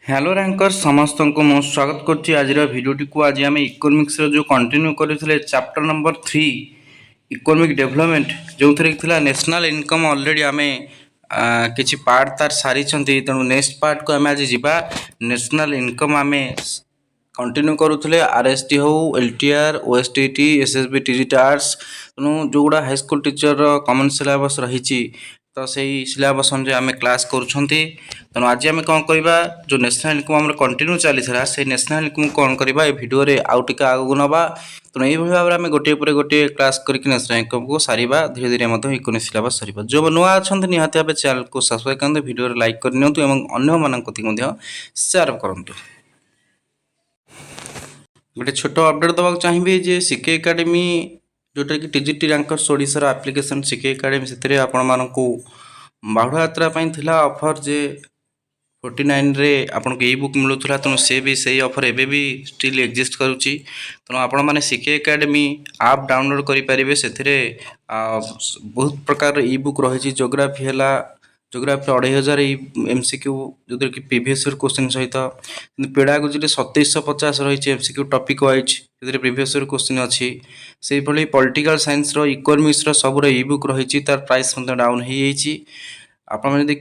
Hello ranker समस्त को मैं स्वागत करुच्ची आज भिडियोटी को आज आम इकोनॉमिक्स जो कंटिन्यू करते चैप्टर नंबर 3 इकोनॉमिक डेवलपमेंट जो थी नेशनल इनकम ऑलरेडी आम किसी पार्ट तार सारी तेणु नेक्स्ट पार्ट को आम आज जा नेशनल इनकम आम कंटिन्यू करुले आरएसटी हो LTR OSTT SSB TGT arts तेणु जो गुड़ा हाईस्कल टीचर कमन सिलेबस रही तो सही सिलेबस अनुसार आम क्लास करुँच तेणु आज आम कौन करवा जो नेशनल इनकम आम कंटिन्यू चली से नेशनल इनकम कौन करवा ये भिडियो आउ टे आगू नवा तेणु यही भाव में आम गोटे पर गोटे क्लास करके नेशनल इनकम को सारिबा धीरे धीरे इकोनॉमिक सिलेबस सर जो नुआ अच्छा निहाती भाव चैनल को सब्सक्राइब करते भिडियो लाइक करनी अन्य सेयार करूँ गोटे छोट अपडेट दवाक चाहिए जे सीके एकेडमी जोटा कि टीजीटी रैंकर्स ओडिशार एप्लिकेशन सीके एकेडमी से आपण मानू बाहुड़ यात्रा थिला ऑफर जे 49 रे आपन को ई बुक मिलुथला तेणु से भी सही ऑफर एबे भी स्टिल एग्जिस्ट करुच्ची तेणु आपण मैंने सीके एकेडमी आप डाउनलोड करेंगे से बहुत प्रकार ई बुक रही जोग्राफी है जोग्राफी 2500 एमसीक्यू जो कि प्रीवियस ईयर क्वेश्चन सहित पेडागोजी 2750 रही एमसीक्यू टॉपिक वाइज जो प्रीवियस ईयर क्वेश्चन अच्छी से भाई पॉलिटिकल साइंस इकोनॉमिक्स सबूर ई बुक रही तार प्राइस डाउन हो जाती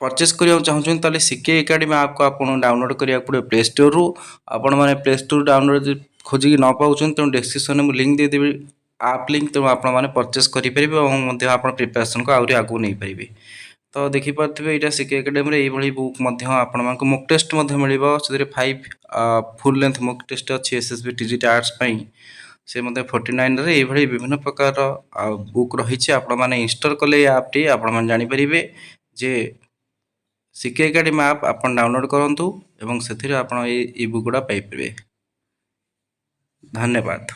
परचेस करने चाहते हैं सीके एकेडमी ऐप को आप डाउनलोड करा पड़े प्ले स्टोर रु आपण मैंने प्ले स्टोर डाउनलोड खोजिकी न पाँच तेणु डिस्क्रिप्शन में लिंक देदेवी आप लिंक तेणु आपने परचेस करेंगे और आप प्रिपेरेसन को आहरी आगू नहीं पारे तो देखिपे यहाँ सीके एकेडमी ये बुक आपण मॉक टेस्ट मिल से 5 फुल लेंथ मॉक टेस्ट अच्छी एसएसबी टीजीटी आर्ट्स से 49 रे ये विभिन्न प्रकार बुक रही आपण मैंने इंस्टॉल कले ऐपटी आपण जानीपर जे सीके एकेडमी ऐप आप डाउनलोड करूँ एवं से ई बुक गुड़ा पाइपर धन्यवाद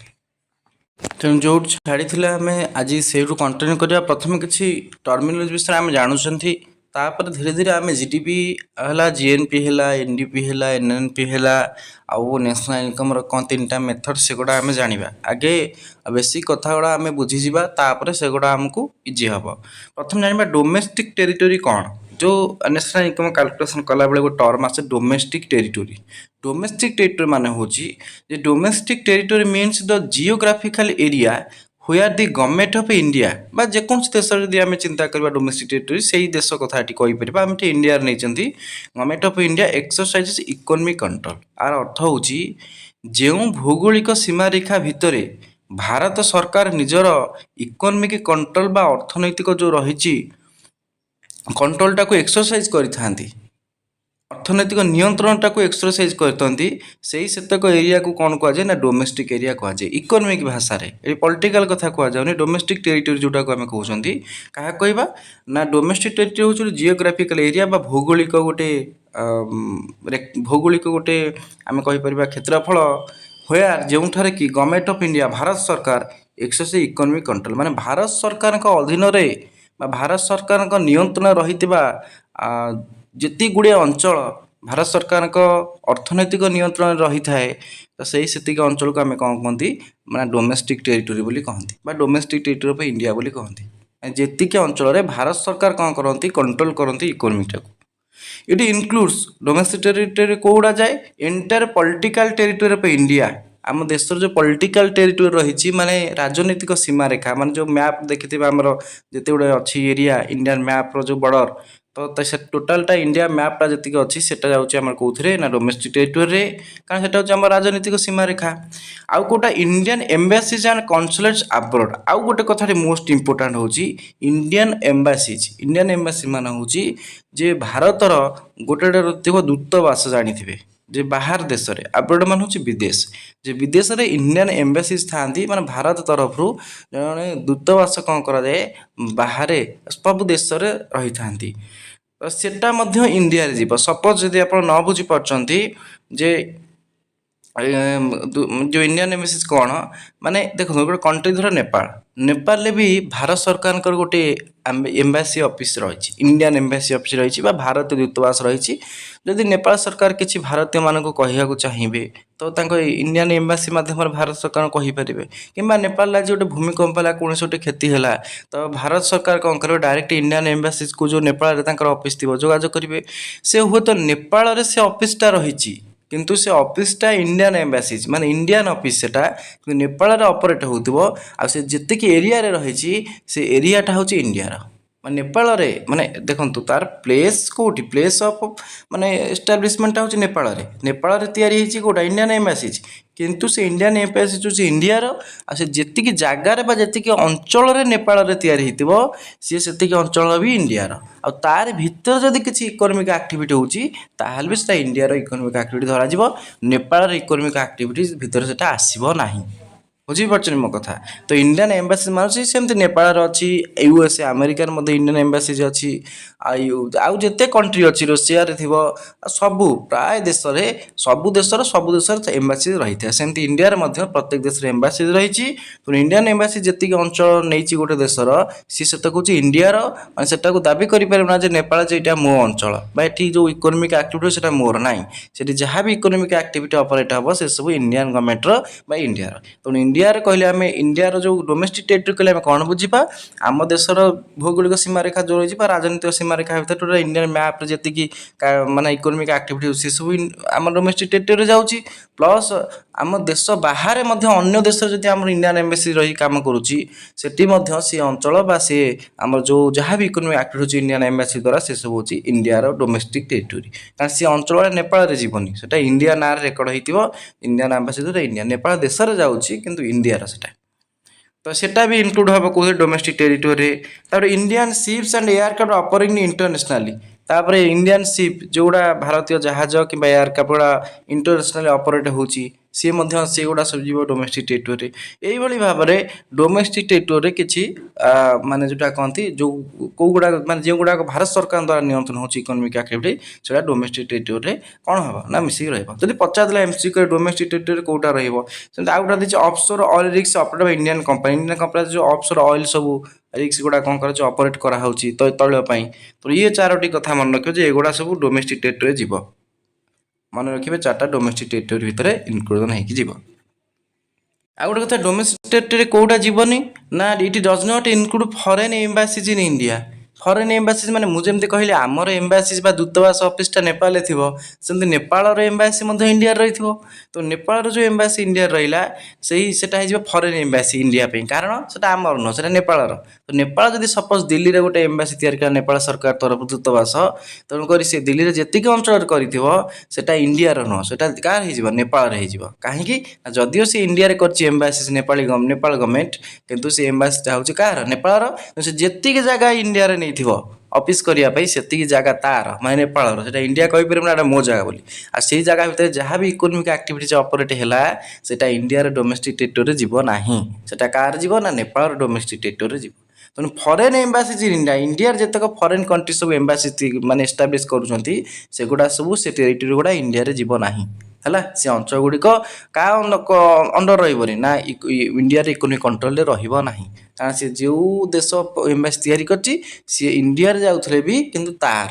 तेणु जो छाड़ी आम आज से कंटिन्यू करा प्रथम किसी टर्मिनोलॉजी विषय आम जानूँ तापर धीरे धीरे आम जीडीपी है जीएनपी है एनडीपी है एनएनपी है आउ नेशनल इनकम कौन 3टा मेथड से गुड़ा आम जाना आगे बेसिक कथा गुड़ा आम बुझीजा तापर से गुड़ा आमको इजी हम प्रथम जाना डोमेस्टिक टेरिटोरी कौन जो नेशनल इनकम कैलकुलेशन कला बेले गोटे टर्म आसे डोमेस्टिक टेरिटोरी माने होची जे domestic territory means the geographical area where the government of India बा जेकोन देश यदि आम चिंता करबा डोमेस्टिक टेरिटोरी से देश कथा कही परिबा आम इंडिया नहीं government of India exercises economic control आर अर्थ होची जेउ भौगोलिक सीमारेखा भितरे भारत सरकार निजर इकोनॉमिक कंट्रोल बा अर्थनैतिक जो रही कंट्रोलटा को एक्सरसाइज करथांती अर्थनैतिक नियंत्रणटा को एक्सरसाइज करथांती सेतक एरिया को कौन कहुए ना डोमेस्टिक एरिया कहुए इकोनॉमिक भाषा रे पॉलिटिकल कथा कहुए डोमेस्टिक टेरिटोरी जोटा को आम कहते क्या कहवा ना डोमेस्टिक टेरिटोरी हूँ जियोग्राफिकल एरिया बा भौगोलिक गोटे आम कहीपर क्षेत्रफल व्हेयर जो कि गवर्नमेंट ऑफ इंडिया भारत सरकार एक्सरसाइज इकोनॉमिक कंट्रोल माने भारत सरकार अधीन भारत सरकार नियंत्रण रही जी गुड़े अंचल भारत सरकार अर्थनैतिक नियंत्रण रही थाए तो से अंचल को आम कौन कहती माने डोमेस्टिक टेरिटोरी बोली कहती डोमेस्टिक टेरिटोरी ऑफ इंडिया बोली कहती जी अंचल में भारत सरकार कौन करती कंट्रोल करती economic it includes domestic territory कौड़ा जाए entire political territory of India आम देश जो पॉलिटिकल टेरिटोरी रही माने राजनीतिक सीमारेखा माने जो मैप देखिथे आमर जिते गुड़े अच्छी एरिया इंडियन मैप रो जो बॉर्डर तो से टोटालटा इंडिया मैपटा जी अच्छी से कौन ना डोमेस्टिक टेरिटोरी कारण से हूँ राजनीतिक सीमारेखा आउ गोटा इंडियन एम्बासीज एंड कन्सुलेट्स अब्रॉड आउ गोटे कथा मोस्ट इंपोर्टाट हूँ इंडियन एम्बासी मान हूँ जे भारतर गोटे देखो दूतावास जानी जे बाहर देश में अब्रॉड मान हूँ विदेश जे विदेश में इंडियन एम्बासीज था माने भारत तरफ जड़े दूतावास कौन कराए बाहर सब देश में रही था तो सेटा इंडिया जीव सपोज जदि आप न बुझी पार्टी जे जो इंडियन एम्बासी कौन माने देखो गोटे कंट्री धर नेपाल नेपाल भी भारत सरकार गोटे एम्बासी ऑफिस रही इंडियन एम्बासी ऑफिस रही भारतीय दूतावास रही जदि नेपाल सरकार किसी भारतीय मानक कहवाक चाहिए तो इंडियन एम्बासी मध्यम भारत सरकार कहींपारे कि नेपाल आज गोटे भूमिकंप है कौन गोटे क्षति है तो भारत सरकार कौन कर डायरेक्ट इंडियन एम्बासी को जो नेपाल ऑफिस थी जोगाजोग करेंगे से हुए तो नेपाल से ऑफिसटा रही किंतु से ऑफिसटा इंडियन एम्बासी माने इंडियन ऑफिस सेटा नेपाल ऑपरेट होउतिबो आ से जतिक एरिया रे रही से एरियाटा हूँ इंडिया माने नेपाल रे माने देखंतु तार प्लेस कोठी प्लेस ऑफ माने एस्टाब्लिशमेंट हूँ नेपाल रे तैयारी होती कोटा इंडियन एम्बासी किंतु से इंडियन एम्बासी जो इंडिया रो आ से जतिक जगार बा जतिक अंचल रे नेपाल रे तैयारी होतिबो सी सेतिक अंचल भी इंडिया रो आ तार भीतर जदि किछि इकोनॉमिक एक्टिविटी होउची ताहाल भी सेटा इंडिया रो इकोनॉमिक एक्टिविटी धरा जिवो नेपाल रो इकोनॉमिक एक्टिविटी भीतर सेटा आसीबो नाही बुझीपार मो कथा तो इंडियन एम्बासी मानसी सेमती नेपाल अच्छी यूएसए अमेरिकार इंडियन एम्बासी अच्छी आउ जिते कंट्री अच्छी रशिया रे थिबो सबु प्राय देश रे सबु देशर एम्बासी रही है सेमती इंडिया रे प्रत्येक देश एम्बासी रही तो इंडियन एम्बासी जी अंचल नहीं गोटे देशर सी से कौन इंडिया माने सेटा को दाबी करें जे नेपाल जेटा मो अंचल ये जो इकोनॉमिक एक्टिविटी से मोर ना से जहाँ भी इकोनॉमिक एक्टिविटी ऑपरेट हम से सब इंडियन गवर्नमेंट इंडिया तो इंडिया कहले आम इंडिया जो डोमेस्टिक टेरिटरी कहले आम कौन बुझा आम देशर भौगोलिक सीमारेखा जो रही राजनीतिक सीमारेखा भर इंडियन मैप जी माने इकोनॉमिक एक्टिविटी से सब आम डोमेस्टिक टेरिटरी जाऊँगी प्लस आम देश बाहर अन्य देश जब आम इंडियन एम्बासी रही काम करुँची सी अंचल बा सी आम जो जहाँ भी इकोनॉमिक एक्टिविटी इंडियन एम्बासी द्वारा से सब होची इंडिया डोमेस्टिक टेरिटरी कारण सी अंचल नेपाल जीवनी से इंडिया ना रेकर्ड हो इंडियन एम्बासी द्वारा इंडिया नेपाल देश में जाऊँगी किंतु इंडिया सेटा तो सेटा भी इनक्लूड हम कौन डोमेस्टिक टेरिटोरी तापर Indian ships and aircraft operating internationally तापर इंडियन शिप जोड़ा भारतीय जहाज कि एयरक्राफ्ट गुड़ा इंटरनेशनली ऑपरेट होची सी सी गुड़ा सब जीव डोमेस्टिक टेरिटोरी यही भाव में डोमेस्टिक टेरिटोरी किसी माने जोटा कहती जो कौ गुड़ा माने जो गुड़ा भारत सरकार द्वारा नियंत्रण होची इकोनॉमिक एक्टिविटी से डोमेस्टिक टेरिटोरी कौन हम ना मिसिक रही पचार एमसी डोमेस्टिक टेरिटोरी कौटा रही आउ गोटा ऑफशोर ऑयल रिक्स ऑपरेट बाय इंडियन कंपनी जो ऑफशोर ऑयल सब रिक्स गुड़ा कौन कर ऑपरेट कराऊँगी तैलपाई तो ये चारोटी कथा मन रखिए एगुड़ा सब डोमेस्टिक टेरिटोरी जीव मन रखिए चार्टा डोमेस्टिक टेरिटोरी भितर इनक्लूजन हो आ गोटे कथा डोमेस्टिक टेरिटोरी कौटा जीवनी ना it does not include foreign embassies in India foreign embassies माने मुझे कहले आमर एम्बासीज बा दूतावास ऑफिसटा नेपाल थी सेमती नेपाल एम्बासी इंडिया रही तो नेपाल जो एम्बासी इंडिया रहा से फॉरेन एम्बासी इंडिया कारण से आमर नुह से नेपाल तो नेपाल जब सपोज दिल्ली रे गोटे एम्बासी तैयारी नेपाल सरकार तरफ दूतावास तेणुक से दिल्ली रे जेतिक अंचल करता इंडिया नुह से कार हो नेपाल कहीं जदिव से इंडिया कर एम्बासी नेपाल गवर्नमेंट किंतु से एम्बासीटा हूँ कार नेपाल से जेतिक जगह इंडिया रे ऑफिस करने से जगह तार माने नेपाल से इंडिया कहीपर मो जगह बोली आ से जगह भितर जहाँ भी इकोनॉमिक एक्टिविटी ऑपरेट है सेटा इंडिया डोमेस्टिक टेरिटोरी जीव ना सेटा कार जीव ना नेपाल डोमेस्टिक टेरिटोरी जीव तेणु फॉरेन एम्बासी इंडिया इंडिया जितक फॉरेन कंट्री सब एम्बासी माने एस्टाब्लिश करुँच से गुड़ा सब से टेरिटोरी गुड़ा इंडिया जीव ना है सी अंचल गुड़िक क्या अंडर रही ना इंडिया इकोनॉमिक कंट्रोल रहा कारण सी जो देश एम्बासी तैयारी करछि सी इंडिया जाऊे भी किंतु तार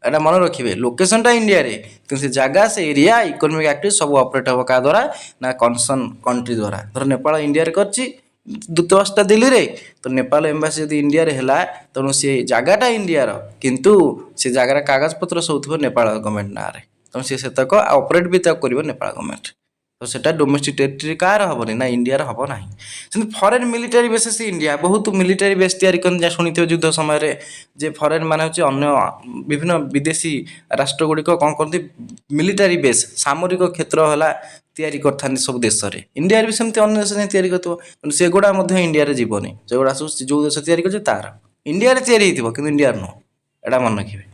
एटा मन रखिए लोकेशनटा इंडिया रे किंतु से जगह से एरिया इकोनॉमिक एक्टिविटी सब ऑपरेट हम क्या द्वारा ना कनसर्न कंट्री द्वारा धर नेपाल इंडिया रे करछि दूतावासटा दिल्ली रे तो नेपाल एम्बासी यदि इंडिया रे हैला तेणु से जगहटा इंडिया किंतु से जगार कागज पत्र सब थो नेपाल गवर्नमेंट ना रे तेणु से तक ऑपरेट भी तक कर नेपाल गवर्नमेंट तो सेटा डोमेस्टिक टेरिटरी कार हेनी ना इंडिया हम ना फॉरेन मिलिटारी बेसिस इंडिया बहुत मिलिटारी बेस तैयारी कर शुणी युद्ध समय जे फॉरेन माने अन्य विभिन्न विदेशी राष्ट्र गुड़िक कौन करती मिलिटारी बेस सामरिक क्षेत्र है तैयारी कर सब देश में इंडिया भी सेमती अन्य देश तैयारी कर से गुड़ा इंडिया जीवनी से गुड़ा सब जो देश तैयारी कर तार इंडिया तैयारी कि इंडिया नुह एटा मन रखिए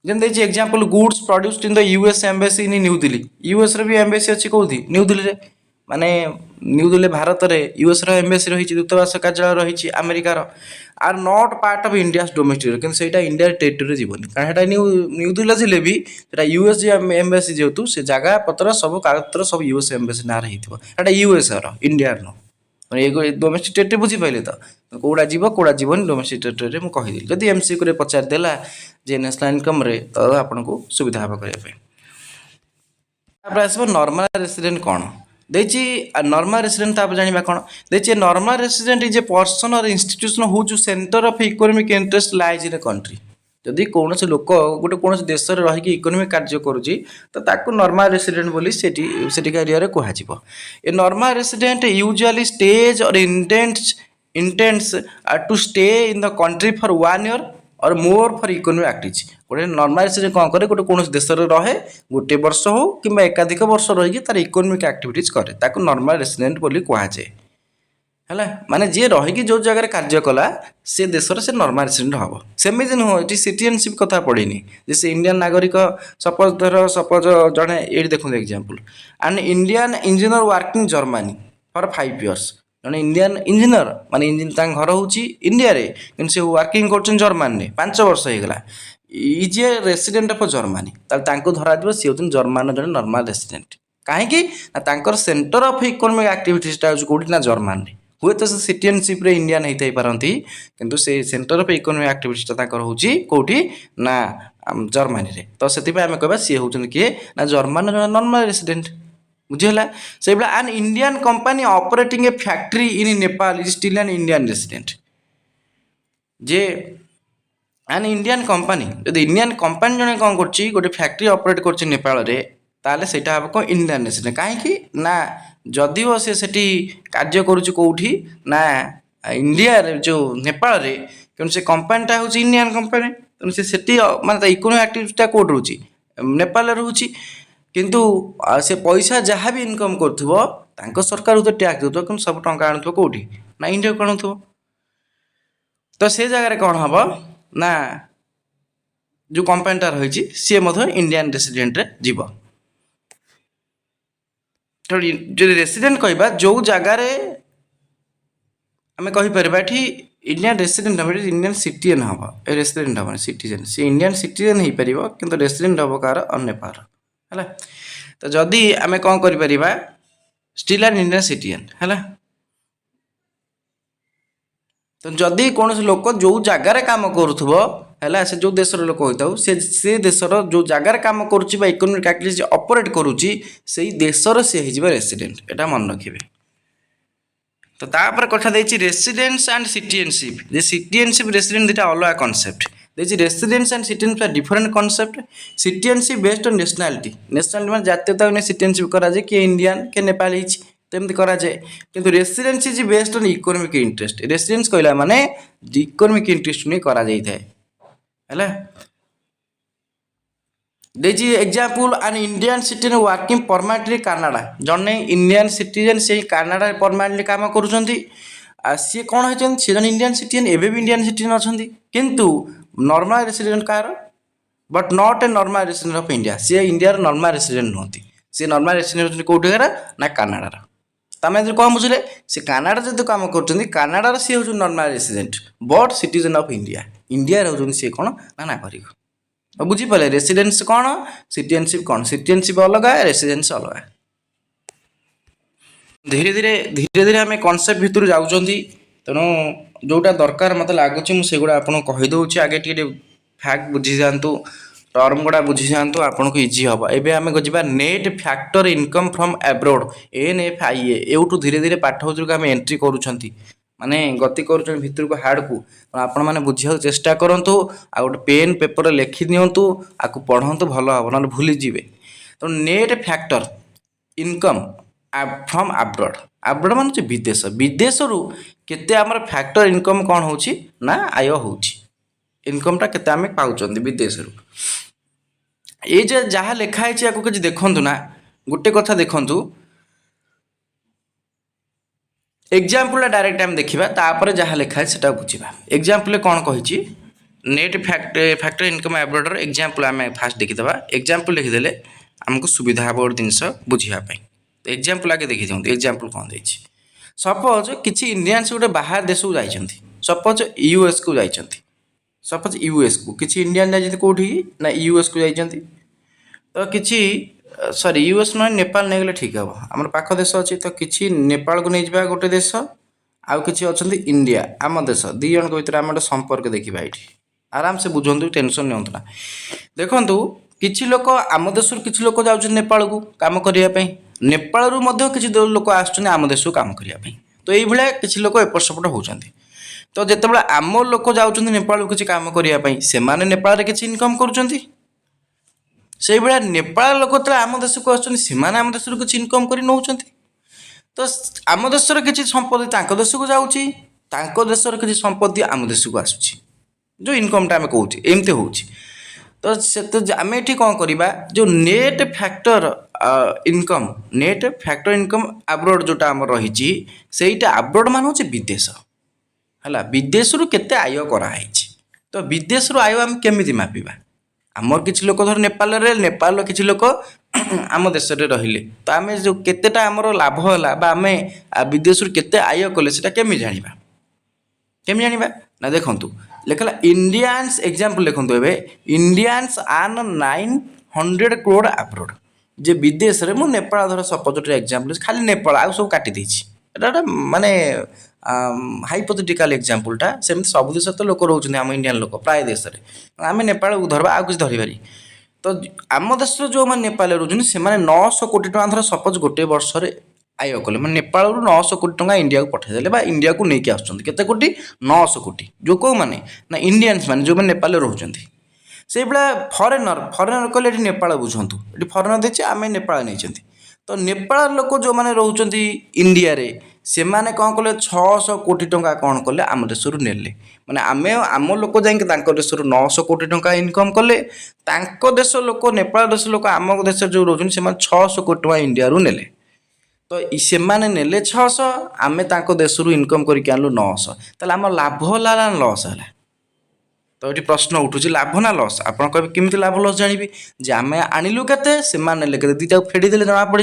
जैसे example goods produced in the US embassy in new Delhi US रे भी एम्बासी अच्छी कौन न्यू दिल्ली रे माने न्यू दिल्ली भारत में यूएस एम्बेसी रही दूतावास कार्यालय रही अमेरिकार are not part of India domestic कि इंडिया टेरिटोरी जीवन कारण न्यू दिल्ली जिले भी यूएस एम्बेसी जेहेतु से जगह पत्र सब कागज सब यूएस एम्बेसी ना रही US India no domestic territory बुझीपारे तो कौड़ा जीव कौड़ा जीवन डोमेस्टिक टेरिटोरी मुझे कहीदेली जदि एमसीक्यू पचारदेला जे नेशनल इनकम रे तो आपन को सुविधा हम करने आसो नॉर्मल रेसिडेंट कौन देखिए नॉर्मल रेसिडेंट ताप जाना कौन देखिए normal resident is a person और इंस्टीट्यूशन हूँ centre of economic interest lies in a country जदि कौन लोक गोटे कौन देश में रही इकोनॉमिक कार्य करुच्ची तो ताकू नॉर्मल रेसिडेंट बोली एरिया कह a normal resident usually stays और intends to stay in the country for 1 year or more for economic activity गोटे नॉर्मल रेसिडेंट कौन करे गोटे कौन देश में रहे गोटे वर्ष हो कि एकाधिक वर्ष रही तार इकोनॉमिक एक्टिविटीज करे ताकू नॉर्मल रेसिडेंट बोली कहुए है माने जी रहीकि जो जगह कार्य कला से देश से नॉर्मल रेसिडेंट हम सेमती नुह ये सिटीजनशिप कथा पड़ेनि से इंडियन नागरिक सपोज जड़े ये देखो example and Indian engineer working Germany for 5 years जड़े इंडियन इंजीनियर माने इंजीनियर घर हूँ इंडिया रे कि से वर्किंग कर जर्मनी 5 वर्ष होगा is a resident of Germany धरा सी हूँ जर्मन जड़े नॉर्मल रेसिडेंट कहीं सेंटर ऑफ इकोनॉमिक एक्टिविटीजटा हूँ कौटी ना जर्मन हुए तो सिटीजनशिप रे इंडियन होते पारती किंतु से सेंटर ऑफ इकोनॉमिक एक्टिविटीजटा हूँ कौटी ना जर्मनी रे तो से आम कह सी हूँ किए ना जर्मन नॉर्मल रेसिडेंट बुझीगला से an Indian company operating A factory in Nepal is still an Indian resident J an Indian company जब इंडियन कंपनी जड़े कौन कर गोटे फैक्ट्री ऑपरेट कर नेपाल रे ताले सेटा हम कौन इंडियन रेसिडेंट कहीं ना जदिव से कार्य करुँची ना इंडिया जो नेपाल रे क्यों से कंपनीटा हूँ इंडियन कंपनी तेणु से माने इकोनॉमिक एक्टिविटीटा कौट रोचे नेपाल रोचे किंतु से पैसा जहाँ भी इनकम कर सरकार तो टैक्स दे कि सब टंका आणुव कौटी ना इंडिया को आणुव तो से जगह कौन हम ना जो कंपनीटा रही सी इंडियन रेसिडेंट रे जीव तो जो रेसिडेंट कहबा जो जगार आम कहीपर ये इंडियन रेसिडेंट हम इंडियन सिटीजन हम रेसिडेंट हम सिटीजन सी इंडियन सिटीजन हो पार कि रेसिडेंट हम कार नेपाल है तो जदि आम कौन कर स्टिल एन इंडियन सिटीजन है तो जदि कौन लोक जो जगार काम करुला से जो देशर लोक होता से देशर जो जगार काम करुच्ची इकोनॉमिक एक्टिविटी ऑपरेट करुच्ची से देशर से रेसिडेंट एटा मन रखिए तो तापर कथा देछि रेसिडेंस एंड सिटीजनशिप जे सिटीजनशिप रेसिडेंट दुटा अलग कॉन्सेप्ट देछि residence and citizenship different concept citizenship based on nationality nationality माने जातीयता ने सिटीजनशिप करा जे के इंडियन के नेपाली तेमती करा जाए किंतु residence is based on economic interest residence कहला माने इकोनॉमिक इंटरेस्ट ने करा जाई थाए हैला देछि example an Indian citizen working permanently Canada जने इंडियन सिटीजन से कनाडा परमानेंटली काम करूछंती सी कौन होती सी जन इंडियन सिटीजन एवं भी इंडियन सिटीजन अच्छा किंतु नॉर्मल रेसिडेंट कार but not a normal resident of India सी इंडिया नॉर्मल रेसिडेंट नुहति सी नॉर्मल रेसिडेंट कौटी ना कनाडार तमें कौन बुझे सी कनाडा जो काम कर सी हूँ normal resident but citizen of India India हूँ सी कौन ना नागरिक बुझीपारे रेसिडेंस कौन सिटीजनशिप कौन सिटीजनशिप अलग रेसिडेंस अलग धीरे धीरे आम कनसेप्ट भितर जाऊँ तेणु जोटा दरकार मत लगुच मुझे आपको कहीदे आगे टे फैक्ट बुझी जातु टर्म गुड़ा बुझी जातु आपको इजी हम एवं आम जा net factor income from abroad NFIA एवटू धीरे धीरे पाठ को आम एंट्री करुँच माने गति कर भितर को हार्ड को आपण मैंने बुझा चेष्टा करूँ आ गए पेन पेपर लिखि दिंतु आपको पढ़ु भल हम ना भूली जीवे तो net factor income from abroad abroad मान विदेश विदेश रु केते आमर फैक्टर इनकम कौन हो ना आय हो इनकमटा केते आम पाँच विदेश रु ये जहाँ लिखाई आपको किसी देखु ना गोटे कथा देखु एग्जाम्पल डायरेक्ट आम देखा तापर जहाँ लिखाए से बुझा एग्जाम्पल कौन कही नेट फैक्टर इनकम एब्रोडर एग्जाम्पल आम फास्ट देखीदे एग्जाम्पल लिखिदेले आमको सुविधा हम गोटे जिनस बुझापी एग्जाम्पल आगे देखी दिखाँ एग्जाम्पल कौन देती सपोज किसी इंडियंस गोटे बाहर देश को जाइए सपोज यूएस को जाइए सपोज यूएस को किसी इंडियन जाइए कौटी ना यूएस को जाइए तो किसी सॉरी यूएस ना नेपाल नहीं गले ठीक हम आम पाख देश अच्छी तो किसी नेपाल को नहीं जावा गोटे देश आउ किसी अच्छा इंडिया आम देश दी जन भर आम गोटे संपर्क देखा ये आराम से बुझंतु टेंशन नियंतु देखु किसी लोक आम देश किसी लोक जाऊँ नेपाल को कम करने नेपाल किसी लोक आम देश को कम करने तो ये किसी लोक एपट सेपट होती तो जिते आम लोक जाऊँ नेपाल किसी कम करने से नेपाल किसी इनकम करुँच नेपाल लोक जो आम देश को आम देश किसी इनकम कर नौ तो आम देशर किसी संपत्ति देश को जाऊँगी देशर किसी संपत्ति आम देश को आसूँ जो इनकमटा आम कौच एमती हो तो से आम ये कौन करवा जो नेट फैक्टर इनकम आब्रोड जोटा आम रही आब्रोड मान हूँ विदेश है विदेश केते आय कराई तो विदेश आय आम केमी मापिबा आमर किसी लोक धर नेपाल किसी लोक आम देश रहिले तो आम जो केतेटा आमर लाभ है आम विदेश केते आय कले से केमी जाना ना देखूँ लिखला इंडियंस एग्जाम्पल देखो इंडियंस आर्न 900 करोड़ आब्रोड जे विदेश में मु नेपाल धर सपोज एग्जाम्पल खाली नेपाल आउ सब काटी देछि एटा माने हाइपोथेटिकल एग्जाम्पलटा सेमती सब देश तो लोक रोच आम इंडियन लोक प्राय देश में आम नेपाल धरवा आउ किसी धरबारी तो आम देश जो मैंने नेपाल रोचुन से 900 कोटी टका धर सपोज गोटे वर्ष आय कले मैं नेपाल 900 कोटी टका इंडिया को पठाइदेले इंडिया को लेकिन आसते कोटी 900 कोटी जो कौ मैंने ना इंडियंस मैंने जो मैंने नेपाल रोचंती से भाया फरेनर कले नेपाल बुझंतु ये फरेनर देखे आम नेपाल नहीं तो नेपाल लोक जो मैंने रोचंत इंडिया रे से माने कौन कले 600 कोटी टका कौन कले आम देश नेले माने आमे आम लोक जाइए देश 900 कोटी टका इनकम कले देश लोक नेपाल देश लोक आम देश जो रोचन से 600 कोटी टका इंडिया रू नेले तो से नेले 600 आम देश इनकम करके आनलु 900 ताले आम लाभ है लस है तो ये प्रश्न उठू लाभ ना लस आप केमी लाभ लस जानी जे आम आणिलु केते से दीटा फेड़ीदे जना पड़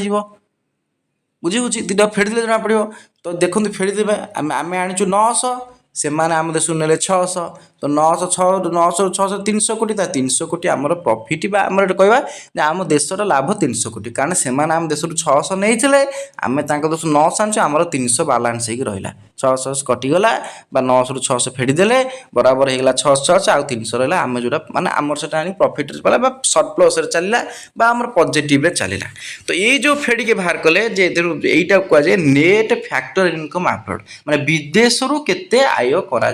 बुझी बुझी दीटा फेड़ीदे जना पड़ो तो देखो फेड़ीदे आम आनीचु 900 से आम देश ने 600 तो 900 600 300 कोटी 300 कोटी आमर प्रॉफिट आम कहवा आम देशर लाभ 300 कोटी कारण से आम देश 600 नहीं आम देश 900 आनुचे आमर 300 बालांस हो रहा 600 कटिगला 900 रु 600 फेड़ीदे बराबर होगा 600 आउ 300 रहा आम जोटा माने आमर से प्रॉफिट सरप्लस चलला आम पॉजिटिव चलला तो ये जो फेड़िके बाहर कले यहीटा कहुए नेट फैक्टर इनकम आब्रोड माने विदेश केते आय करा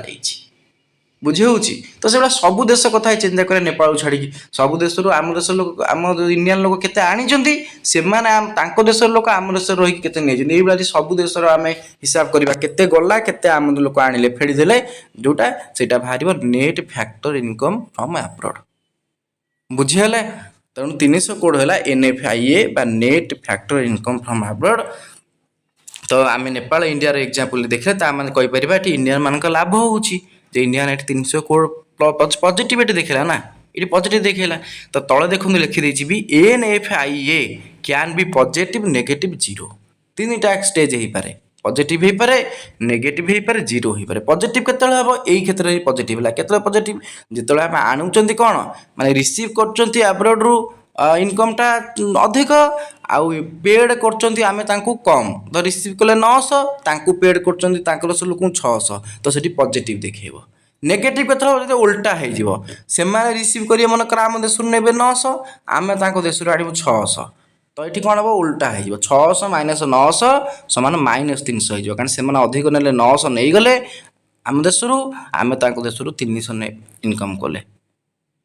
बुझे होची तो से सब देश कथा चिंता करे नेपाल छाड़ी सब देश आम देश लोक आम इंडियन लोक केते आनी से देश लोक आम देश रही केते नहीं सब देश आम हिसाब करवा केते गला केते आम लोक आनिले फेड़ीदेले जोटा सेटा बाहर net factor income from abroad बुझीगले तेणु 300 कोड है NFIA बा net factor income from abroad तो आम नेपाल इंडिया एग्जाम्पल देखले तो आम कहीपर इंडियन मान लाभ होची इंडिया 300 कोड पॉजिटिविटी देखला ना ये पॉजिटिव देखला तो तले देखो लिखिदी भी NFIA can be positive negative zero 3टा स्टेज हो पारे पॉजिटिव हो पारे नेगेटिव हो पारे जीरो हो पारे पॉजिटिव केतले हम यही क्षेत्र में पॉजिटिव है केतले पॉजिटिव जिते आम आणुचंती कौन माने रिसीव करचंती अब्रॉड रु इनकमटा अधिक आउ पेड करचंती आमे तांकू कम तो रिसीव कले 900 तांकू पेड करचंती तांकर लोक 600 तो सेठी पॉजिटिव देखैबो नेगेटिव केतले उल्टा हो जिवो से माने रिसीव करिए मन कर आम देश नेबे 900 आमे तांको देश आनिबो 600 तो ये कौन हम उल्टा हो 600 माइनस 900 समान -300 हो कारण से अधिक ने 900 नहीं गले आम देश आम देश 300 इनकम कले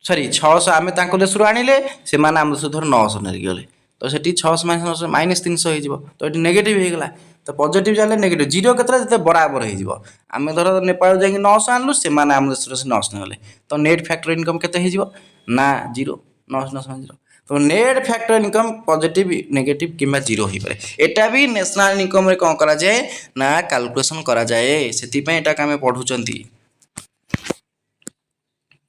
सॉरी 600 आम देश आनिले से आम देश धर 900 नहीं गले तो से 600 माइनस 300 हो तो ये नेगेटिव होगा तो पॉजिटिव जाने नेगेटिव जीरो केतले बराबर हो आम धर नेपाल जाकि 900 आनलु से आम देश 900 गले तो नेट फैक्टर इनकम केते हो ना जीरो 900 जीरो तो net factor income positive negative किंबा जीरो हो पारे एटा भी नेशनल इनकम रे कौन करा जाए ना कैलकुलेशन करा जाए से आम पढ़ुचंती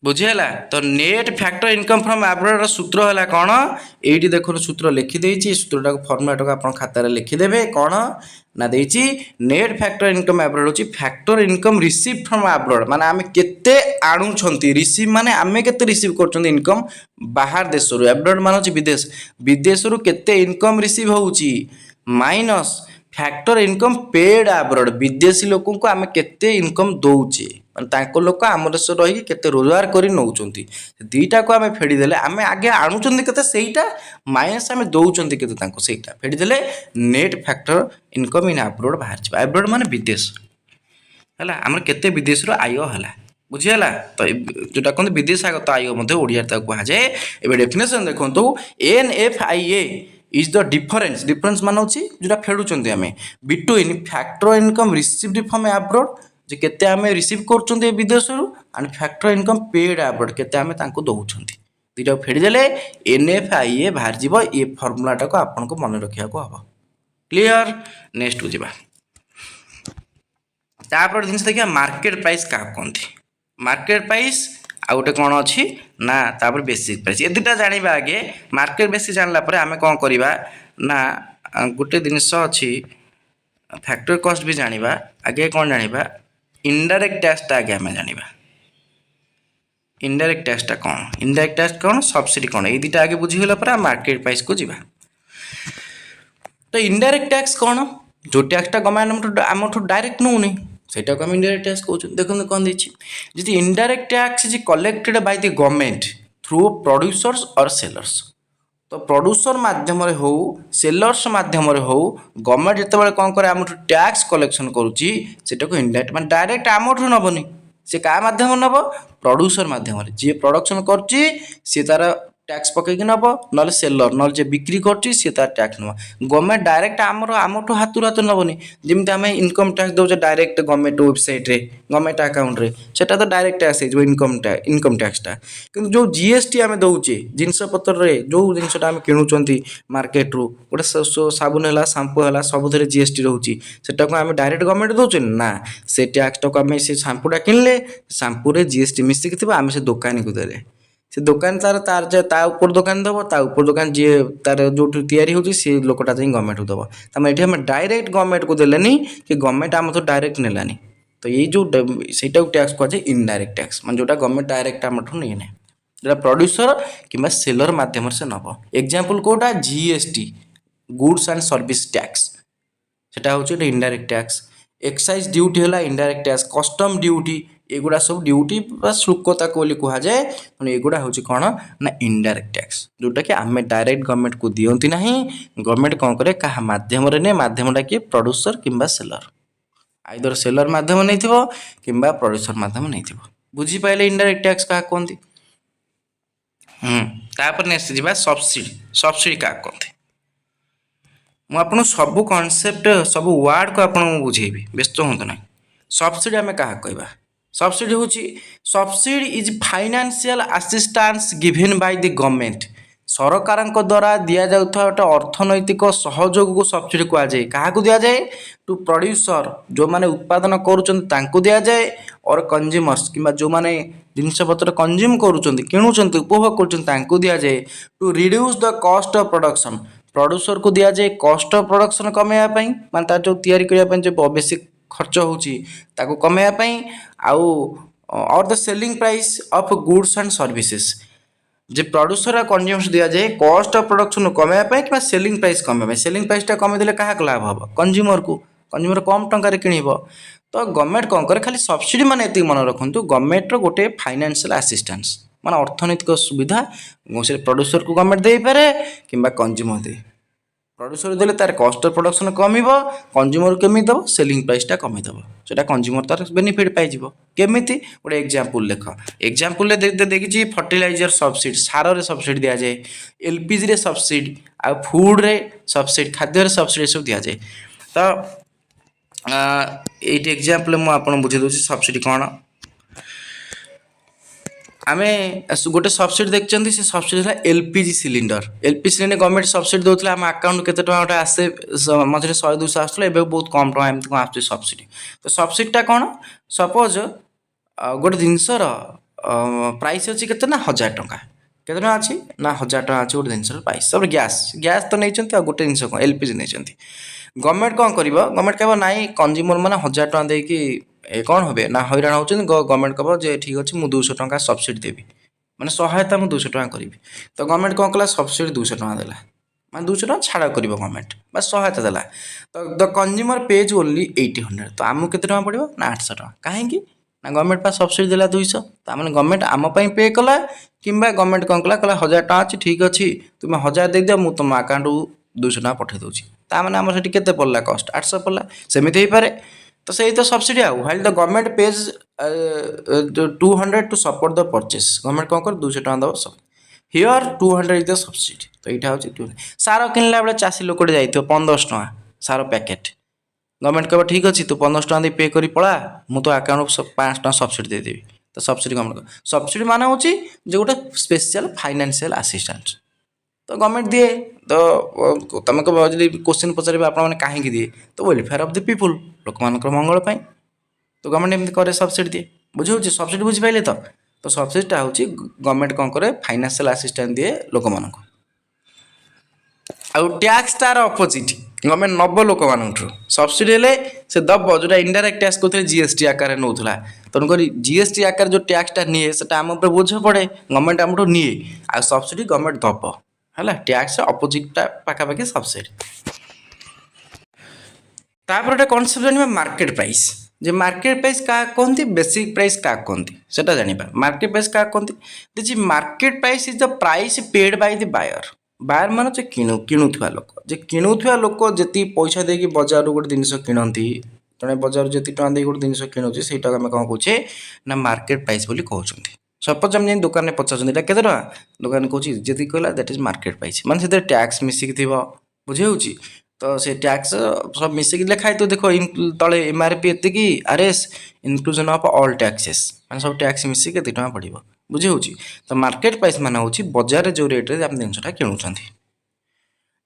बुझीगला। तो net factor income from abroad सूत्र है कौन ये देखो सूत्र लिखिदे सूत्रटा फर्मुलाटा को आप खातार लिखिदेवे कौन ना देछि नेट फैक्टर इनकम एब्रॉड होची factor income receive from abroad माने आमे केते आणुछंती रिसीव माने आमे केते रिसीव करछंती इनकम बाहर देश रु एब्रॉड माने होची विदेश विदेश रु केते इनकम रिसीव होउची minus factor income paid abroad विदेशी लोक को आमे केते इनकम दउचे तांको लोक आम देश रही केते रोजगार करी नौचंती दीटा को आमे फेडी देले आमे आगे आणुचंती केते सेईटा माइनस आमे दउचंती केते तांको सेईटा फेडी देले net factor income in abroad बाहर छ एब्रॉड माने विदेश हला हमर केते विदेश रो आय हला बुझियला तो जोटा कोन विदेश आगत आय मध्ये ओडिया ता कहा जाय एबे डेफिनेशन देखंतु NFIA is the difference difference मान होची जोटा फेडुचंती आमे between factor income received from abroad जे केते आमे रिसीव करचंती विदेश रु and factor income paid abroad केते आमे तांको दउचंती दुटा फेडी देले एनएफआईए बाहर जीवो ए फार्मूलाटा को आपन को मन रखिया को हबो क्लियर नेक्स्ट को जीवा तापर जिनस देखिया मार्केट प्राइस का कोंथि मार्केट प्राइस आ गोटे कौन अच्छी ना तापर बेसिक प्राइस ये दुटा जानिबा आगे मार्केट बेसिक जानला परे आमे कौन करिबा ना गोटे जिनस अच्छी फैक्टर कॉस्ट भी जानिबा आगे कौन जानिबा इनडायरेक्ट टैक्स आगे आमे जानिबा इनडायरेक्ट टैक्स कौन इनडायरेक्ट टैक्स कौन सब्सिडी कौन ये दुटा आगे बुझी गला पर मार्केट प्राइस को जीवा तो इनडायरेक्ट टैक्स कौन जो टैक्सटा गवर्नमेंट आमठू डायरेक्ट नौनी सेटा को हम इनडायरेक्ट टैक्स कहउछ देखो कौन देछि जदि indirect tax is collected by the government through producers और सेलर्स तो प्रोड्यूसर माध्यम रे हो सेलर्स माध्यम रे हो गवर्नमेंट जते बेले कोन करे आमठू टैक्स कलेक्शन करूची सेटा को इनडायरेक्ट माने डायरेक्ट आमठू नबनी से का माध्यम नब प्रोड्यूसर माध्यम रे जे प्रोडक्शन करची से तार टैक्स पकईकि नब ना सेलर ना जे बिक्री करची से तार टैक्स नब गवर्नमेंट डायरेक्ट आमठू हाथ हाथ नबनी जमी आम इनकम टैक्स दौचे डायरेक्ट गवर्नमेंट वेबसाइट रे गवर्नमेंट अकाउंट रे सेटा तो डायरेक्ट टैक्स हो इनकम टैक्सटा किंतु जो जीएसटी आम दौचे जिनस पत्र रे जो जिनसटा आम किणुचंती मार्केट रु गोटे साबुन है शांपू है सबुथ जीएसटी रोचे सेटा को आम डायरेक्ट गवर्नमेंट दौचे ना से टैक्सटा को आम से शांपूटा किणले शांपू रे जीएसटी मिसिक थी आम से दुकानी को देले से दुकान तार ऊपर दुकान दब ता ऊपर दुकान जी तार जो तैयारी होची से लोकटा जाई गवर्नमेंट को दब तमें एठी हम डायरेक्ट गवर्नमेंट को देलेनी कि गवर्नमेंट आम तो डायरेक्ट नेलानी तो ये जो सेटा टैक्स को जाए इनडायरेक्ट टैक्स माने जोटा गवर्नमेंट डायरेक्ट आमठू नहीं ने जोटा प्रोड्यूसर किंबा सेलर माध्यम से नब एग्जांपल कोटा GST goods and service tax सेटा होची इनडायरेक्ट टैक्स एक्साइज ड्यूटी है इनडायरेक्ट टैक्स कस्टम ड्यूटी एगुड़ा सब ड्यूटी शुल्क कह जाए एगुड़ा हूँ कौन ना इनडायरेक्ट टैक्स जोटा कि आम डायरेक्ट गवर्नमेंट को दियंती ना गवर्नमेंट कौन करे क्या मध्यम ने मध्यमटा किए प्रोड्यूसर किंबा सेलर आइदर सेलर मध्यम नहीं थो कि प्रोड्यूसर मध्यम नहीं थो बुझीपारे इनडायरेक्ट टैक्स क्या कहते तापर नेक्स्ट जी सब्सिडी सब्सिडी क्या कहते मुझे सब कॉन्सेप्ट सब वर्ड को आपको बुझेबी व्यस्त हूँ ना सब्सिडी आम क्या कहवा सब्सिडी हूँ subsidy is financial assistance given by the government सरकार द्वारा दि जाता गोटे अर्थनैतिक सहयोग को सब्सिडी कहुए क्या दि जाए टू प्रोड्यूसर जो मैंने उत्पादन करुँच दि जाए और कंज्यूमर्स कि जो मैंने जिनपतर कंज्यूम करुँच किणुंट उपभोग कर दि जाए to reduce the cost of production producer को दि जाए कॉस्ट ऑफ प्रोडक्शन कमेवाई माने तार जो तैयारी करने जो बेसिक खर्च होता कमेवाई आउ और the selling price of goods and services जे प्रोड्यूसर आ कंज्यूमर्स दि जाए कॉस्ट ऑफ प्रोडक्शन कमेवाई कि सेलिंग प्राइस कमेवाई सेलिंग प्राइसटा कमेदेले क्या लाभ हम कंज्यूमर को कंज्यूमर कम टंकार किणव तो गवर्नमेंट कौन करे खाली सब्सिडी मान ये मन रखु गवर्नमेंट गोटे फाइनेंशियल असिस्टेंस माने अर्थनैतिक सुविधा से प्रोड्यूसर को गवर्नमेंट दे पारे कि कंज्यूमर दे प्रोड्यूसर देले तार कॉस्ट ऑफ प्रोडक्शन कमिबो कंज्यूमर केमी दबो सेलिंग प्राइसटा कमी दबो सेटा कंज्यूमर तार बेनिफिट पाई जिवो केमिति गोटे एग्जांपल लेख एग्जांपल देखिछि फर्टिलाइजर सब्सिडी सार रे सब्सिडी दिया जाए एलपीजी रे सब्सिडी आ फूड रे सब्सिडी खाद्य रे सब्सिडी सब दिया जाए तो एटी एग्जांपल मु आपन बुझे दोछि सब्सिडी कोन आम गोटे सब्सिडी देखते से सब्सिडी है एलपीजी सिलिंडर गवर्नमेंट सब्सिडी दूसरा आम अकाउंट केते टका गोटे आसे मझे 100-200 आसला ए बहुत कम टका एमती कौन आस सब्सिडी तो सब्सिडीटा कौन सपोज गोटे जिनसर प्राइस अच्छी के 1000 टଙ୍କା केते टଙ୍କା अच्छी ना 1000 टଙ୍କା अच्छी गोटे जिनसर प्राइस तापर गैस तो नहीं आ गोटे जिनस कौन एलपीजी नहीं गवर्नमेंट कौन कर गवर्नमेंट कह ना कंज्यूमर मैंने 1000 टଙ୍କା देकी कौन हे ना हईराण होती गवर्नमेंट कह जे ठीक अच्छे मुझे 200 टଙ୍କା सब्सिडी देवी मैंने सहायता मुझे 200 टଙ୍କା करी तो गवर्नमेंट कौन कला सब्सिडी 200 टଙ୍କା देला मैं 200 टଙ୍କା छाड़ कर गवर्नमेंट बस सहायता देला तो द कंज्यूमर पेज ओनली 800 तो आमको केते टଙ୍କା पड़ो ना 800 टଙ୍କା कहीं ना गवर्नमेंट पास सब्सिडी देला 200 तो मैंने गवर्नमेंट आम पे कला कि गवर्नमेंट कौन कला 1000 टଙ୍କା अच्छी ठीक अच्छे तुम्हें 1000 दे दियो मुझे तुम अकाउंट 200 टଙ୍କା पठे दूसरी ताने आम से केते पड़ला कस्ट 800 पड़ला सेमती हो पारे तो सही तो सब्सिडी आउ while the government pays 200 to support the purchase government कौन कर 200 टଙ୍କା दब सब हियर 200 इज द सब्सिडी तो यहाँ हूँ सार किनला बेले चाषी लोकटे जाइए 1500 टଙ୍କା सार पैकेट गवर्नमेंट कह ठीक अच्छे तू 1500 टଙ୍କା दे पे करी पड़ा मुझे तो अकाउंट 500 टଙ୍କା सब्सिडी देदेवी तो सब्सिडी गवर्नमेंट सब्सिडी मान हूँ जो गोटे स्पेशल फाइनेंशियल असिस्टेंट तो गवर्नमेंट दिए तो तुम कह क्वेश्चन पचारे आप कहीं दिए तो वेलफेयर ऑफ द पीपुल लोक मान मंगल तो गवर्नमेंट एमती करे सब्सिडी दिए बुझे सब्सिडी बुझीपारे तो सब्सिडीटा हूँ गवर्नमेंट कौन करे फाइनेंशियल असिस्टेंस दिए लोक मान आउ टैक्स तार अपोजिट गवर्नमेंट नब लोक मान सब्सिडी से दब जो इनडायरेक्ट टैक्स कहते जीएसटी आकार नौला तेणुक जीएसटी आकार जो टैक्सटा निए से आम बोझ पड़े गवर्नमेंट आम निए आ सब्सिडी गवर्नमेंट दब है टैक्स अपोजिटा पाखापाखि सब्सिडी तापर गोटे कनसेप्ट जाना मार्केट प्राइस जे मार्केट प्राइस क्या कहते बेसिक प्राइस क्या कहते सेटा जाना मार्केट प्राइस क्या कहते जी market price is the price paid by the buyer buyer मान जे किणुवा लोक जे किणुवा लोक जी पैसा देकी बजार गोटे जिन किणती जड़े बजार जी टाँग दे गोटे जिन किणुचे से आम कौन कहे ना मार्केट प्राइस बोली कहते सपोज आम जाए दुकान में पचार के दुकान कौन जी कहला दैट इज मार्केट प्राइस माने से टैक्स मिसिक थी बुझे होची तो से टैक्स सब मिसिक लिखाई तो देख तले एमआरपी एति RS inclusion of all taxes माने सब टैक्स मिसिक केते टଙ୍କା पड़िबो बुझे होची तो मार्केट प्राइस माने होची बाजार जो रेट रे आप जिनसटा किणुछंती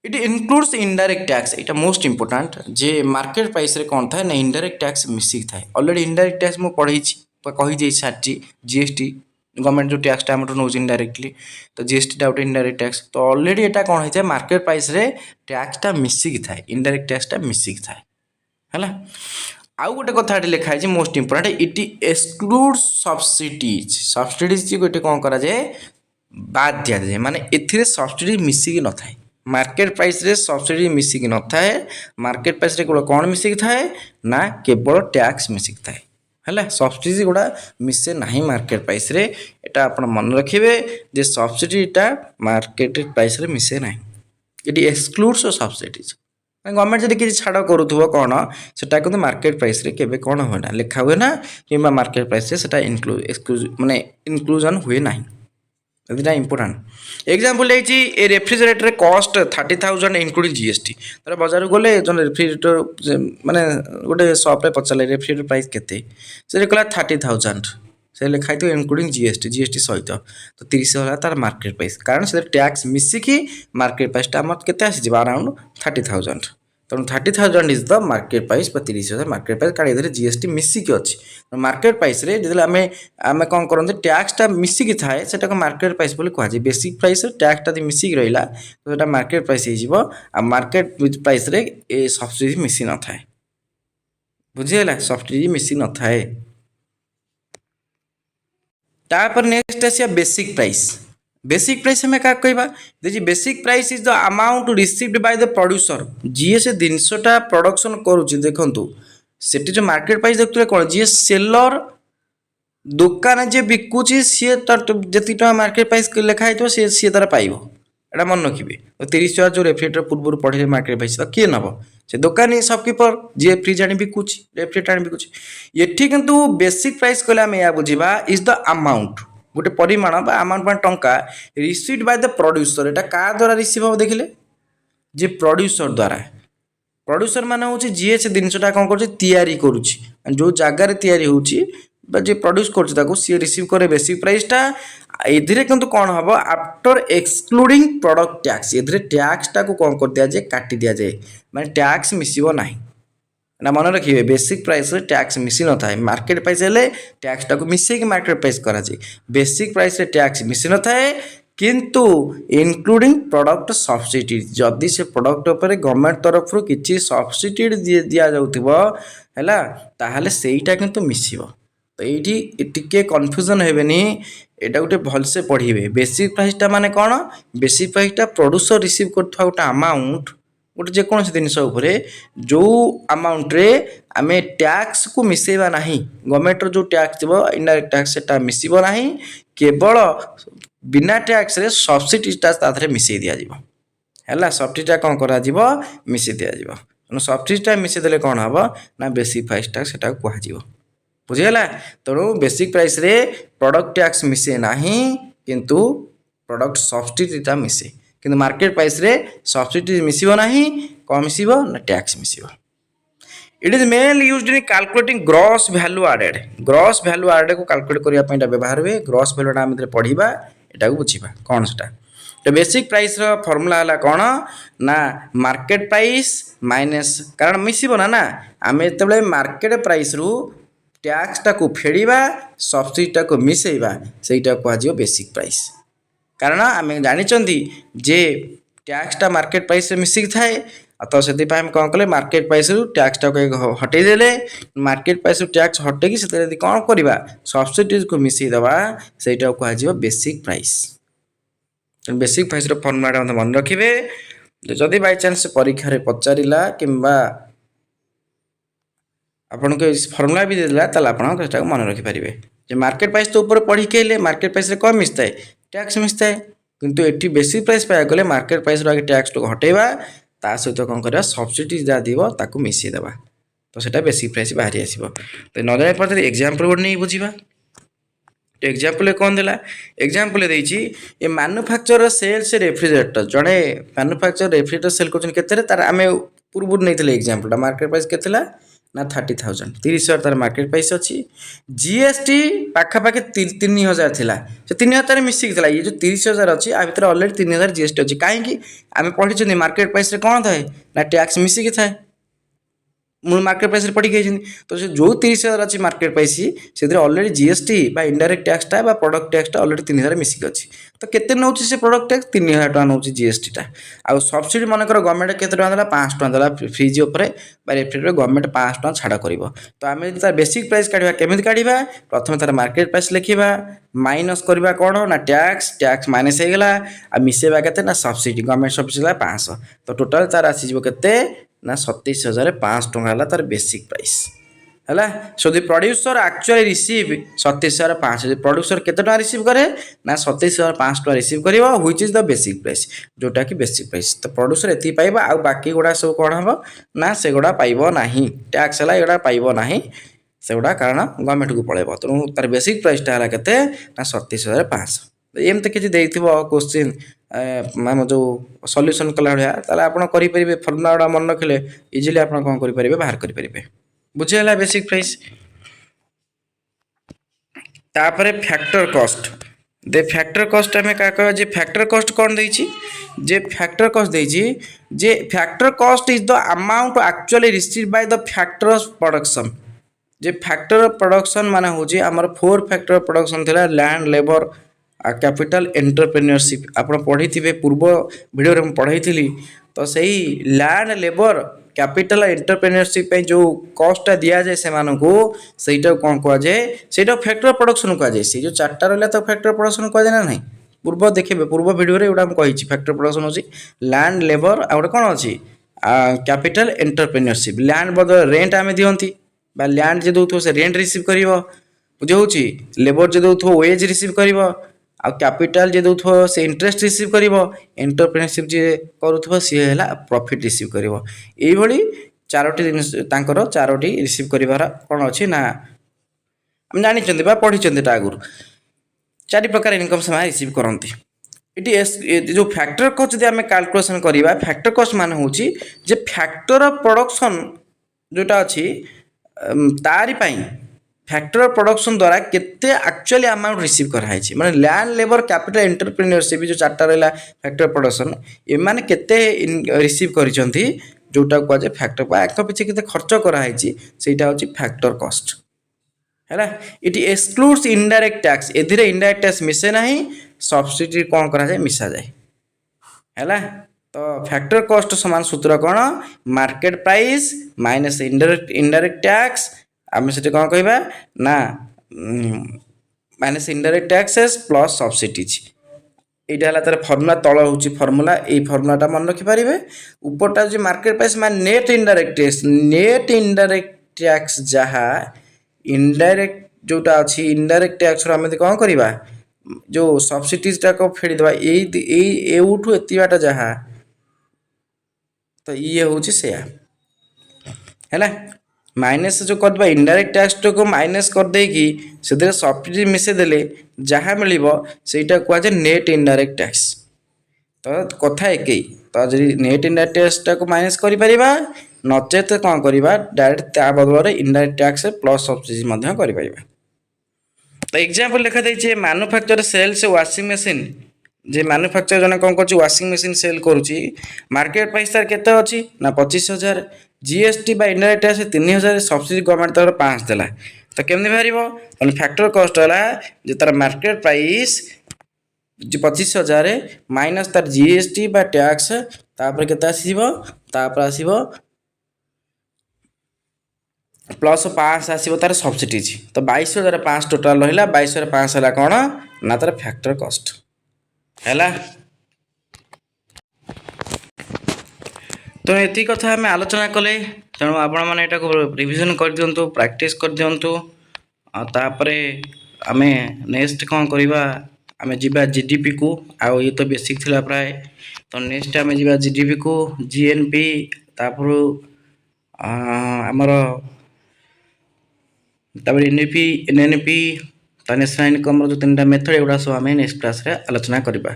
इट इनक्लूड्स इनडायरेक्ट टैक्स इटा मोस्ट इंपोर्टेंट जे मार्केट प्राइस रे कोन थाए ना इनडायरेक्ट टैक्स मिसिक थाए ऑलरेडी इनडायरेक्ट टैक्स मु पढ़ी कही जाई सारची जीएसटी गवर्नमेंट जो टैक्स टा नौ इनडायरेक्टली तो जीएसटी टा गोटे इनडायरेक्ट टैक्स तो ऑलरेडी यहाँ कौन होता है मार्केट प्राइस रे टैक्स टा मिसिक थाए इनडायरेक्ट टैक्स टा मिसिक थाए है आउ गोटे कथा लिखा है most important it excludes subsidies subsidies गोटे कौन करा जाए बाद दिया जाए माने एथिरे सब्सिडी मिसिक न थाए मार्केट प्राइस रे सब्सिडी मिसिक न थाए मार्केट प्राइस रे कौन मिसिक थाए ना केवल टैक्स मिसिक थाए है सब्सिडी गुड़ा मिसे ना मार्केट प्राइस रे एटा आप मन रखिए जे सब्सिडीटा मार्केट प्राइस रे मिसे ना ये एक्सक्लूड्स सब्सिडीज गवर्नमेंट जब किसी छाड़ करूँ कौन सेटा कहते मार्केट प्राइस रे केबे कौन हुए ना लिखा हुए ना कि मार्केट प्राइस रे सेटा माने इनक्लूजन हुए ना दुटा इंपोर्टाट एग्जांपल ए रेफ्रिजरेटर कॉस्ट 30,000 इंक्लूडिंग जीएसटी तर बाजार गले जो रेफ्रिजरेटर माने गोटे शॉप रे पचारे रेफ्रिजरेटर प्राइस केते से कहला 30,000 से लिखाई तो इंक्लूडिंग जीएसटी सहित तो 30,000 तार मार्केट प्राइस कारण से टैक्स मिसिकी मार्केट प्राइसटा आम केते आसी अराउंड 30,000 तेणु 30,000 is the market price 30,000 market price कारण इधर जीएसटी मिसिकी अच्छी मार्केट प्राइस रे जो आम आम कौन करते टैक्सटा मिसिकी थाए से मार्केट प्राइस बोली कहुए बेसिक प्राइस टैक्सटा मिसिकी रहा तो मार्केट प्राइस हो मार्केट प्राइस रे ए सब्सिडी मिसी न थाए बुझीगला सब्सिडी मिसी न थाए तापर नेक्स्ट आसिया बेसिक प्राइस हमें क्या कहवा देखिए basic price is the amount received by the producer जी से जिनसटा प्रोडक्शन करुच्ची देखु से जो मार्केट प्राइस देखते कौन जी सेलर दुकान जे बिकुची सी जी मार्केट प्राइस लिखाई थो सी तार पाइब एटा मन रखिए तो 30,000 जो रेफ्रिजरेटर पूर्व पढ़े मार्केट प्राइस तो किए नब से दुकानी शॉपकीपर जी फ्रिज आनी बिकुची रेफ्रिजरेटर आनी बिकुची ये किंतु बेसिक प्राइस कहले आम या बुझा इज द अमाउंट गोटे परिमाण बा अमाउंट मान टंका रिसीव्ड बाय द प्रोड्यूसर एटा का द्वारा रिसीव हो देखिले जे प्रोड्यूसर द्वारा प्रोड्यूसर मान हूँ जी से जिनसटा कौन कर जो जगार जे प्रोड्यूस कर सी रिसीव करे बेसिक प्राइसटा एधिरे किंतु कौन हम आफ्टर एक्सक्लूडिंग प्रोडक्ट टैक्स एधिरे टैक्सटा को कौन कर दिया जाए काटी दिया जाए माने टैक्स मिसिबो नाही ना मन रखिए बेसिक प्राइस रे टैक्स मिसी न थाए मार्केट प्राइस हेले टैक्स टाको मिसे कि मार्केट प्राइस करा जाए बेसिक प्राइस रे टैक्स मिसी न थाए किंतु इनक्लूडिंग प्रोडक्ट सब्सिडी जदि से प्रोडक्ट उपर गवर्नमेंट तरफ किसी सब्सिडी दिया जाउथिबो हैला ताहले सेईटा किंतु मिसिबो तो ये टिके कन्फ्यूजन हेबेनी एटा गोटे भलसे पढ़िबे बेसिक प्राइसटा माने कौन बेसिक प्राइसटा प्रोड्यूसर रिसीव करथवा गोटे अमाउंट गोटे जेकोसी जिनस जो अमाउंट रे आमे टैक्स को मिसेबा नहीं गवर्नमेंट जो टैक्स थी इनडायरेक्ट टैक्स सेटा मिसिबो नहीं केवल बिना टैक्स रे सब्सिडीटा ताथरे मिसई दिया जीवो हैला सब्सिडीटा कौन करा जीवो मिसई दिया जीवो तेणु सब्सिडीटा मिसई देले कौन हबो ना बेसिक प्राइसटा सेटा कुहा जीवो बुझीगला तेणु बेसिक प्राइस रे प्रोडक्ट टैक्स मिसे नहीं किंतु प्रोडक्ट सब्सिडीटा मिसे किंतु मार्केट प्राइस रे सब्सिडी मिसिबो नहीं कौन मिसिबो ना टैक्स मिसिबो it is mainly used in calculating gross value added को कैलकुलेट करबा पई व्यवहार हुए ग्रॉस वैल्यूटा हम पढ़िबा एटा को बुझिबा कौन सेटा तो बेसिक प्राइस रो फार्मूला हला कौन ना मार्केट प्राइस माइनस कारण मिसिबो ना आमे तबले मार्केट प्राइस रु टैक्स टा को फेड़ीबा सब्सिडी टा को मिसेइबा सेटा को आजियो बेसिक प्राइस कारण आमे जानि चंदी जे टैक्स टा मार्केट प्राइस रे मिसिक थाए तो से कौन कले मार्केट प्राइस रु टैक्स टा को हटई देले मार्केट प्राइस रु टैक्स हटेकी से कौन करवा सब्सिडी को मिसई दवा सेटा को आजियो बेसिक प्राइस रो फॉर्मूला मन रखिबे जदि बाय चांस परीक्षा रे पचारिला किंबा आपन को फॉर्मूला भी देला तला आपन सेटा को मन रखि परिबे जे मार्केट प्राइस तो ऊपर पढ़ी केले मार्केट प्राइस रे कम मिसताए टैक्स मिसताए किंतु एटी बेसिक प्राइस पाया गले मार्केट प्राइस रो आगे टैक्स को हटेबा ता सहित कौन करवा सब्सिडी जहाँ दिव ताकू मिसई देवा तो सेटा बेसिक प्राइस बाहरी आसो तो न जानी पारे एग्जाम्पल गोटे नहीं बुझा तो एग्जाम्पल कौन देला एग्जाम्पल देछि ए मैन्युफैक्चर सेल्स रेफ्रिजरेटर जड़े मैन्युफैक्चर रेफ्रिजरेटर सेल कर तार आम पूर्व नहीं एग्जाम्पल मार्केट प्राइस के ना 30,000 30,000 तार मार्केट प्राइस अच्छी जीएसटी पाखापाखि 3,000 थिला से 3,000 मिसिक थिला ये जो 30,000 अच्छी आ भितर ऑलरेडी 3,000 जीएसटी अच्छी कहीं आम पढ़ी मार्केट प्राइस रे कौन थाए ना टैक्स मिसिक थाए मुझे मार्केट प्राइस पढ़ी गई तो जो 30,000 अच्छी मार्केट प्राइस से ऑलरेडी जीएसटी इनडायरेक्ट टैक्सटा प्रोडक्ट टैक्सटा ऑलरेडी 3,000 मिसिक अच्छी तो केते नौ से प्रोडक्ट टैक्स 3,000 टका नौ जीएसटीटा आउ सब्सिडी मनकर गवर्नमेंट केते टका देला 500 टका देला फ्रिज उपरे रेफ्रिजरेटर गवर्नमेंट 500 टका छाड़ करिवो तो आम तार बेसिक प्राइस काढ़ा केमिति काढ़ा प्रथम तार मार्केट प्राइस लिखिबा माइनस करवा कौन ना टैक्स माइनस हो गला आ मिसेबा केते ना सब्सिडी गवर्नमेंट सब्सिडी 500 तो टोटल तार आसीजो केते ना 27,500 टका तार बेसिक प्राइस है so the producer actually receive 27,500 producer केते टका रिसीव करे ना 27,500 टका रिसीव करिवो which is the basic price जोटा कि बेसिक प्राइस तो प्रोड्यूसर एति पाइबा आ बाकी गुडा सब कोन हबो ना से गुडा पाइबो नाही टैक्स हला एडा पाइबो नाही से गुडा कारण गवर्नमेंट को पळेबो तो तार बेसिक प्राइस टा हला केते ना 27,500 एमते किछि देइथिबो क्वेश्चन माम जो सॉल्यूशन कला भया ताले आपण करि परिबे फॉर्मूला गुडा मन रखले इजीली आपण कोन करि परिबे बाहर करि परिबे बुझेला बेसिक प्राइस तापरे फैक्टर कॉस्ट दे फैक्टर कॉस्ट हमें का कह जे फैक्टर कॉस्ट कौन देछि जे फैक्टर कॉस्ट देछि जे factor cost is the amount actually received by the factor of production जे फैक्टर ऑफ प्रोडक्शन माने होछि हमर 4 फैक्टर ऑफ प्रोडक्शन थिला लैंड लेबर कैपिटल एंटरप्रेन्योरशिप आप पढ़ी थे पूर्व वीडियो में पढ़ाई तो सही लैंड लेबर कैपिटल एंटरप्रेन्योरशिप जो कॉस्टा दि जाए से कौन कहुए से फैक्टर प्रोडक्शन कहुए से जो 4टा रहा तो फैक्टर प्रोडक्शन कहुए ना नहीं पूर्व देखिए पूर्व वीडियो रे गोटा कही फैक्टर प्रोडक्शन होची लैंड लेबर आ गोटे कौन अच्छी कैपिटल एंटरप्रेन्योरशिप लैंड बदल रेंट आम दिखती लैंड जे दौथ से रेंट रिसीव कर बुझे लेबर जे दौथ वेज रिसीव कर आ कैपिटल जे दौथ से इंटरेस्ट रिसीव कर एंटरप्रेन्योरशिप जे करुथबो सी है प्रॉफिट रिसीव कर यही 4टी जिनिस तांकर 4टी रिसीव करिवार कौन अच्छी ना हम जानी पढ़ी आगुरी 4 प्रकार इनकम से रिसीव करती ये जो फैक्टर कॉस्ट जब आम कैलकुलेशन करवा फैक्टर कॉस्ट मान हूँ जे फैक्टर प्रोडक्शन जोटा अच्छी तारी फैक्टर प्रोडक्शन द्वारा केते एक्चुअली अमाउंट रिसीव कराई माने लैंड लेबर कैपिटल एंटरप्रेन्योरशिप जो 4टा रहा फैक्टर प्रोडक्शन एमाने केते रिसीव करिसंती जोटा कहुए फैक्टर आंक पिछे केते खर्च कराई सेटा हूँ फैक्टर कॉस्ट है। इट एक्सक्लूड्स इनडायरेक्ट टैक्स एथिरे इनडायरेक्ट टैक्स मिसे ना सब्सिडी कौन करा जाए मिसा जाए है। तो फैक्टर कॉस्ट समान सूत्र कौन market price minus indirect tax आम से कौन कहवा ना minus indirect taxes plus subsidies এইটা হল তার ফর্মুলা তল হচ্ছে ফর্মুলা এই ফর্মুলাটা মনে রাখিপারে উপরটা হচ্ছে মার্কেট প্রাইস মানে নেট ইনডাইরেক্ট ট্যাক্স যাহা ইনডাইরেক্ট जोटा अच्छी इनडायरेक्ट टैक्स आम कौन करवा जो सब्सिडीजटा को फेड़ी देवा एठू एति बाट जहाँ तो ये हूँ से है माइनस जो करदे इनडायरेक्ट टैक्स को माइनस कर देकी से सब्सिडी मिसेदेले जहाँ मिल सेटा कहुए नेट इनडायरेक्ट टैक्स तो कथा एक तो जी नेट इनडायरेक्ट टैक्सटा को माइनस कर नचेत कौन करवा डायरेक्ट ता बदल इनडायरेक्ट टैक्स प्लस सब्सिडी कर। तो एग्जाम्पल लिखा जाइए मैन्युफैक्चर सेल्स वाशिंग मशीन जे मैन्युफैक्चर जन कौन कर वाशिंग मशीन सेल करुच्ची मार्केट प्राइस तार केते अच्छी ना 25,000 जीएसटी बा इनडायरेक्ट टैक्स 3,000 सब्सिडी गवर्नमेंट तार 5 देला तो केमती बाहर फैक्टर कॉस्ट है जो तार मार्केट प्राइस जो 25,000 माइनस तार जीएसटी बा टैक्स तापर केते आसीबो तापर आसीबो प्लस 5 आसो तार सब्सिडीज तो 22,500 टोटाल रहा 22,500 है कौन ना तार फैक्टर कॉस्ट है। तो ये कथा आम आलोचना कले तेणु आपण मैंने रिविजन कर दिंतु प्रैक्टिस कर दिंतु तापर आम नेक्स्ट कौन करवा आम जीवा जीडीपी को आउ ये तो बेसिक थिला प्राय तो नेक्स्ट आम जीवा जीडीपी को जीएनपी तापर आमर तापर एनपी एनएनपी नेशनल इनकम जो 3टा मेथड एगुड़ा सब आम नेक्स्ट क्लास रे आलोचना करवा।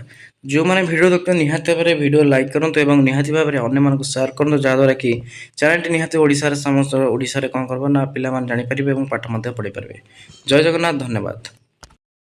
जो मैंने वीडियो देखते निहाती भाव में वीडियो लाइक करूँ और निहाती भाव में अन्य मानक शेयर करूँ जहाँद्वारा कि चैनल निहाती ओडिशा समस्त ओडिशा कौन करना पिला जानीपर और पाठ पढ़ी पारे। जय जगन्नाथ धन्यवाद।